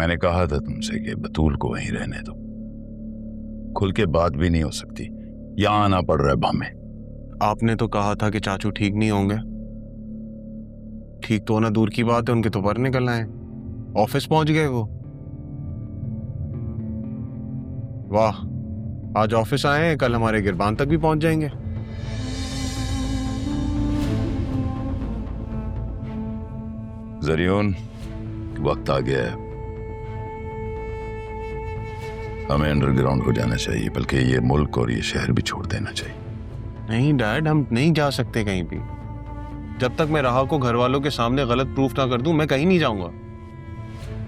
मैंने कहा था तुमसे कि बतूल को वहीं रहने दो, खुल के बात भी नहीं हो सकती, यहां आना पड़ रहा है हमें। आपने तो कहा था कि चाचू ठीक नहीं होंगे। ठीक तो होना दूर की बात है, उनके तो पर निकल आए, ऑफिस पहुंच गए वो। वाह, आज ऑफिस आए हैं, कल हमारे गिरबान तक भी पहुंच जाएंगे। जरियोन, वक्त आ गया है, हमें अंडरग्राउंड हो जाना चाहिए, बल्कि ये मुल्क और ये शहर भी छोड़ देना चाहिए। नहीं डैड, हम नहीं जा सकते कहीं भी। जब तक मैं राहा को घर वालों के सामने गलत प्रूफ ना कर दूं, मैं कहीं नहीं जाऊंगा।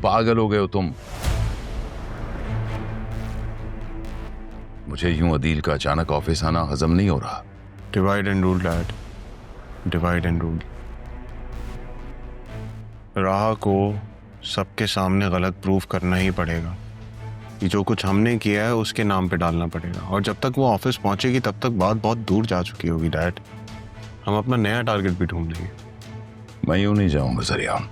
पागल हो गए हो तुम। मुझे यूं अदील का अचानक ऑफिस आना हजम नहीं हो रहा। Divide and rule dad, divide and rule. राहा को सबके सामने गलत प्रूफ करना ही पड़ेगा कि जो कुछ हमने किया है उसके नाम पे डालना पड़ेगा, और जब तक वो ऑफिस पहुंचेगी तब तक बात बहुत दूर जा चुकी होगी डैड। हम अपना नया टारगेट भी ढूंढ लेंगे। मैं यूं नहीं जाऊंगा जरियान,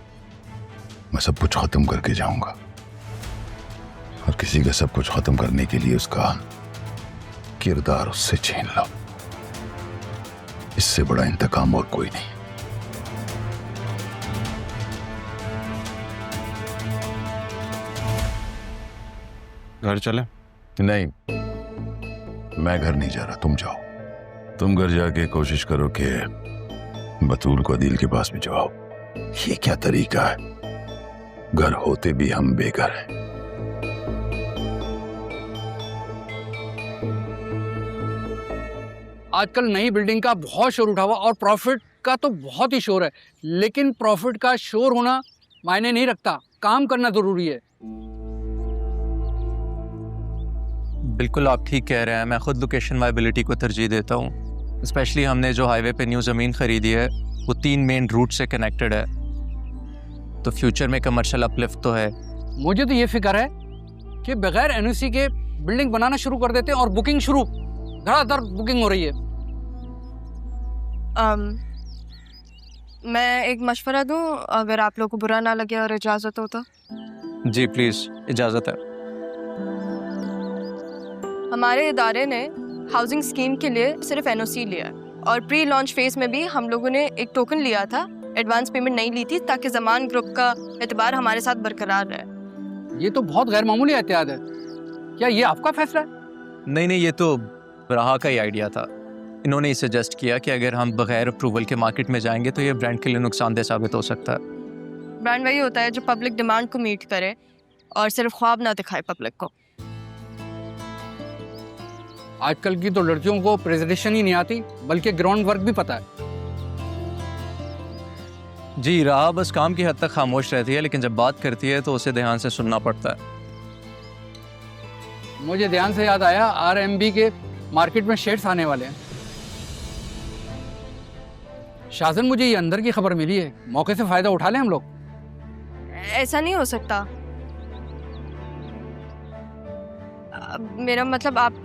मैं सब कुछ खत्म करके जाऊंगा, और किसी का सब कुछ खत्म करने के लिए उसका किरदार उससे छीन लो। इससे बड़ा इंतकाम और कोई नहीं। घर चले? नहीं, मैं घर नहीं जा रहा, तुम जाओ। तुम घर जाके कोशिश करो कि बतूल को अदील के पास भिजवाओ। ये क्या तरीका है, घर होते भी हम बेघर हैं। आजकल नई बिल्डिंग का बहुत शोर उठा हुआ, और प्रॉफिट का तो बहुत ही शोर है, लेकिन प्रॉफिट का शोर होना मायने नहीं रखता, काम करना जरूरी है। बिल्कुल आप ठीक कह रहे हैं, मैं खुद लोकेशन वायबिलिटी को तरजीह देता हूँ। स्पेशली हमने जो हाईवे पे न्यू ज़मीन खरीदी है वो 3 मेन रूट से कनेक्टेड है, तो फ्यूचर में कमर्शियल अपलिफ्ट तो है। मुझे तो ये फिक्र है कि बगैर एनओसी के बिल्डिंग बनाना शुरू कर देते हैं, और बुकिंग शुरू, धड़ाधड़ बुकिंग हो रही है। मैं एक मशवरा दूं, अगर आप लोगों को बुरा ना लगे और इजाज़त हो तो? जी प्लीज़, इजाज़त है। हमारे इदारे ने हाउसिंग स्कीम के लिए सिर्फ एनओसी लिया है, और प्री लॉन्च फेज में भी हम लोगों ने एक टोकन लिया था, एडवांस पेमेंट नहीं ली थी, ताकि जमान ग्रुप का एतबार हमारे साथ बरकरार रहे। ये तो बहुत गैर मामूली एहतियात है। क्या ये आपका फैसला है? नहीं, ये तो राहा का ही आइडिया था। इन्होंने ही सजेस्ट किया कि अगर हम बगैर अप्रूवल के मार्केट में जाएंगे तो ये ब्रांड के लिए नुकसानदेह साबित हो सकता है। ब्रांड वही होता है जो पब्लिक डिमांड को मीट करे और सिर्फ ख्वाब ना दिखाए पब्लिक को। आजकल की तो लड़कियों को प्रेजेंटेशन ही नहीं आती, बल्कि ग्राउंड वर्क भी पता है। जी, राहा बस काम की हद तक खामोश रहती है, लेकिन जब बात करती है तो उसे ध्यान से सुनना पड़ता है। मुझे ध्यान से याद आया, आरएमबी के मार्केट में शेयर्स आने वाले हैं। शाजन, मुझे ये अंदर की खबर मिली है, मौके से फायदा उठा लें हम लोग। ऐसा नहीं हो सकता। मेरा मतलब आप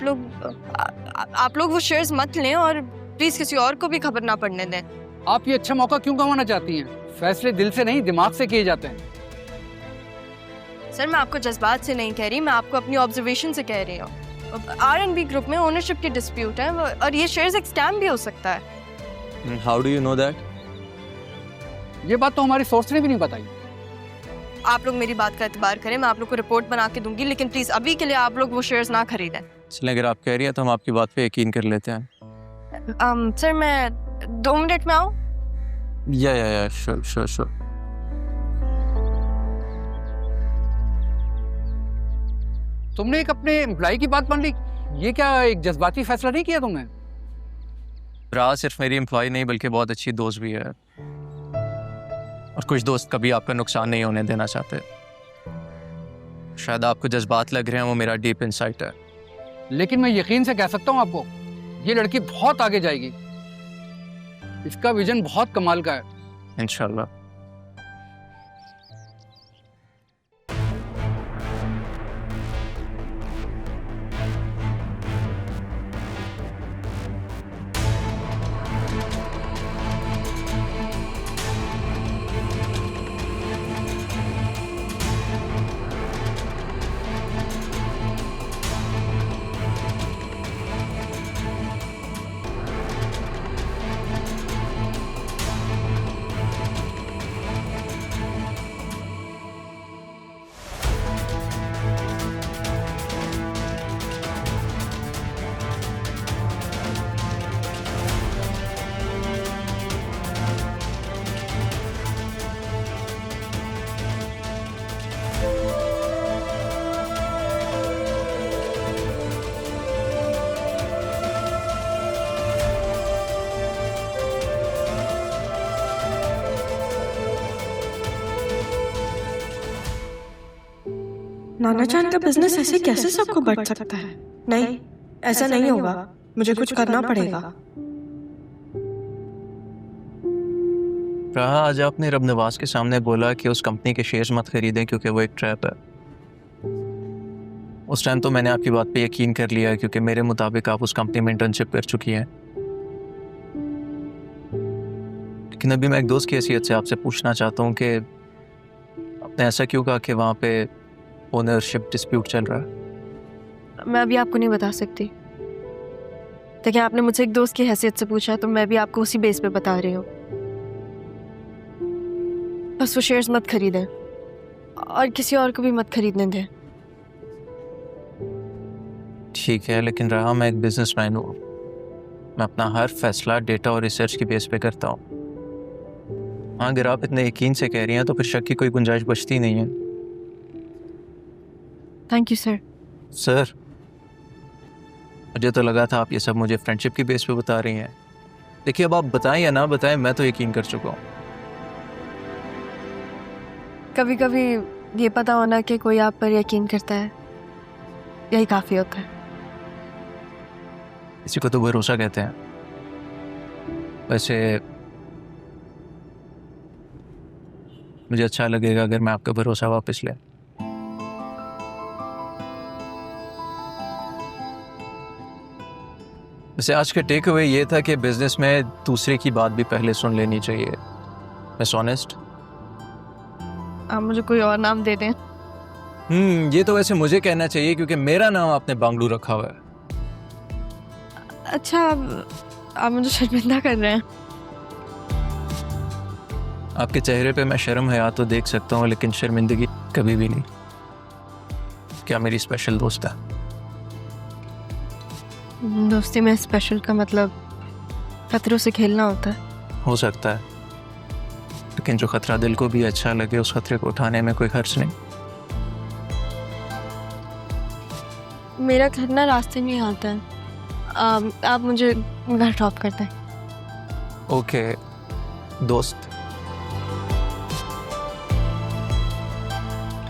लोग वो शेयर्स मत लें, और प्लीज किसी और को भी खबर ना पड़ने दें। आप ये अच्छा मौका क्यों गंवाना चाहती हैं? फैसले दिल से नहीं, दिमाग से किए जाते हैं। सर, मैं आपको जज्बात से नहीं कह रही, मैं आपको अपनी ऑब्जर्वेशन से कह रही हूँ। आरएनबी ग्रुप में ओनरशिप की डिस्प्यूट है, और ये शेयर्स एक स्कैम भी हो सकता है। How do you know that? ये बात तो हमारी सोर्स ने भी नहीं बताई। आप लोग मेरी बात का एतबार करें, मैं आप लोग को रिपोर्ट बना के दूंगी, लेकिन प्लीज अभी के लिए आप लोग वो शेयर्स ना खरीदें। चलिए, अगर आप कह रही हैं तो हम आपकी बात पे यकीन कर लेते हैं। सर, मैं 2 मिनट में आऊँ? या श्योर। तुमने एक अपने एम्प्लॉय की बात मान ली, ये क्या एक जज्बाती फैसला नहीं किया तुमने? राहा सिर्फ मेरी एम्प्लॉय नहीं बल्कि बहुत अच्छी दोस्त भी है, और कुछ दोस्त कभी आपका नुकसान नहीं होने देना चाहते। शायद आपको जज्बात लग रहे हैं, वो मेरा डीप इंसाइट है। लेकिन मैं यकीन से कह सकता हूँ आपको, ये लड़की बहुत आगे जाएगी। इसका विजन बहुत कमाल का है। इंशाल्लाह। नाना जान का बिजनेस ऐसे कैसे सबको बढ़ सकता है? नहीं, ऐसा नहीं होगा। मुझे कुछ करना पड़ेगा। राहा, आज आपने रब नवाज के सामने बोला कि उस कंपनी के शेयर्स मत खरीदें क्योंकि वो एक ट्रैप है। उस टाइम तो मैंने आपकी बात पे यकीन कर लिया क्योंकि मेरे मुताबिक आप उस कंपनी में इंटर्नशिप कर चुकी हैं। लेकिन अभी मैं एक दोस्त की हैसियत से आपसे पूछना चाहता हूँ कि आपने ऐसा क्यों कहा कि वहाँ पे ओनरशिप डिस्प्यूट चल रहा है? मैं अभी आपको नहीं बता सकती। देखिए, आपने मुझसे एक दोस्त की हैसियत से पूछा तो मैं भी आपको उसी बेस पे बता रही हूँ। बस वो शेयर्स मत खरीदें और किसी और को भी मत खरीदने दें। ठीक है, लेकिन रहा, मैं एक बिजनेसमैन हूँ। मैं अपना हर फैसला डेटा और रिसर्च की बेस पे करता हूँ। हाँ, अगर आप इतने यकीन से कह रही हैं तो फिर शक की कोई गुंजाइश बचती नहीं है। Thank you sir. सर, मुझे तो लगा था आप ये सब मुझे फ्रेंडशिप की बेस पे बता रही हैं। देखिए, अब आप बताएं या ना बताएं, मैं तो यकीन कर चुका हूँ। कभी कभी ये पता होना कि कोई आप पर यकीन करता है, यही काफ़ी होता है। इसी को तो भरोसा कहते हैं। वैसे मुझे अच्छा लगेगा अगर मैं आपका भरोसा वापस ले। वैसे आज का टेक अवे ये था कि बिजनेस में दूसरे की बात भी पहले सुन लेनी चाहिए। Miss honest. आप मुझे कोई और नाम दे दें। ये तो वैसे मुझे कहना चाहिए क्योंकि मेरा नाम आपने बांगलू रखा हुआ है। अच्छा, आप मुझे शर्मिंदा कर रहे हैं। आपके चेहरे पे मैं शर्म हया तो देख सकता हूँ, लेकिन शर्मिंदगी कभी भी नहीं। क्या मेरी स्पेशल दोस्त है? दोस्ती में स्पेशल का मतलब खतरों से खेलना होता है। हो सकता है, लेकिन जो खतरा दिल को भी अच्छा लगे उस खतरे को उठाने में कोई हर्ज नहीं। मेरा घर ना रास्ते में ही आता है। आप मुझे घर ड्रॉप कर दें। ओके दोस्त।